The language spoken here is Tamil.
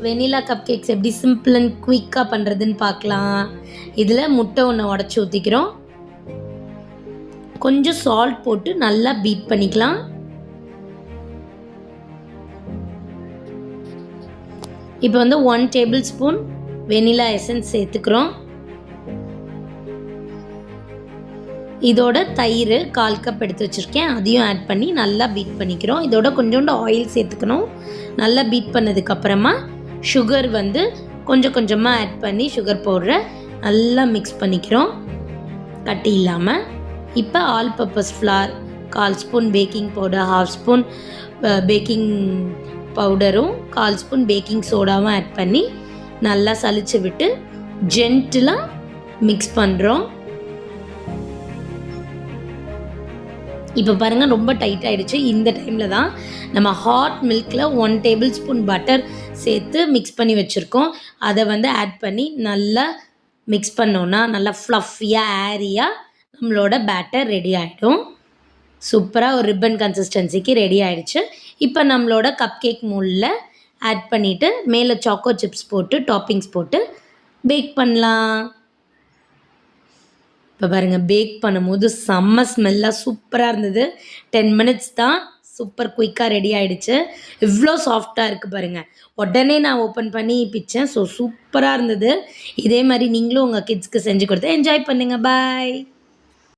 வெனிலா கப் கேக்ஸ் எப்படி சிம்பிள் அண்ட் குயிக்காக பண்ணுறதுன்னு பார்க்கலாம். இதில் முட்டை ஒன்று உடச்சி ஊற்றிக்கிறோம். கொஞ்சம் சால்ட் போட்டு நல்லா பீட் பண்ணிக்கலாம். இப்போ வந்து 1 டேபிள் ஸ்பூன் வெனிலா எசன்ஸ் சேர்த்துக்கிறோம். இதோட தயிர் 1/4 கப் எடுத்து வச்சுருக்கேன், அதையும் ஆட் பண்ணி நல்லா பீட் பண்ணிக்கிறோம். இதோட கொஞ்சோண்டு ஆயில் சேர்த்துக்கணும். நல்லா பீட் பண்ணதுக்கப்புறமா சுகர் வந்து கொஞ்சம் கொஞ்சமாக ஆட் பண்ணி சுகர் பவுடரை நல்லா மிக்ஸ் பண்ணிக்கிறோம் கட்டி இல்லாமல். இப்போ all purpose flower 1/4 spoon baking powder, 1/2 spoon baking பவுடரும் 1/4 ஸ்பூன் பேக்கிங் சோடாவும் ஆட் பண்ணி நல்லா சலிச்சு விட்டு ஜென்டிலாக மிக்ஸ் பண்ணுறோம். இப்போ பாருங்கள் ரொம்ப டைட் ஆகிடுச்சு. இந்த டைமில் தான் நம்ம ஹாட் மில்கில் 1 டேபிள் ஸ்பூன் பட்டர் சேர்த்து மிக்ஸ் பண்ணி வச்சுருக்கோம். அதை வந்து ஆட் பண்ணி நல்லா மிக்ஸ் பண்ணோன்னா நல்லா ஃப்ளஃபியாக ஏரியாக நம்மளோட பேட்டர் ரெடி ஆகிடும். சூப்பராக ஒரு ரிப்பன் கன்சிஸ்டன்சிக்கு ரெடி ஆகிடுச்சு. இப்போ நம்மளோட கப் கேக் மோல்டில் ஆட் பண்ணிவிட்டு மேலே சாக்கோ சிப்ஸ் போட்டு டாப்பிங்ஸ் போட்டு பேக் பண்ணலாம். இப்போ பாருங்கள், பேக் பண்ணும்போது செம்ம ஸ்மெல்லாக சூப்பராக இருந்தது. 10 மினிட்ஸ் தான், சூப்பர் குயிக்காக ரெடி ஆகிடுச்சு. இவ்வளோ சாஃப்டாக இருக்குது பாருங்கள். உடனே நான் ஓப்பன் பண்ணி பிச்சேன். ஸோ சூப்பராக இருந்தது. இதே மாதிரி நீங்களும் உங்கள் கிட்ஸ்க்கு செஞ்சு கொடுத்து என்ஜாய் பண்ணுங்கள். பாய்.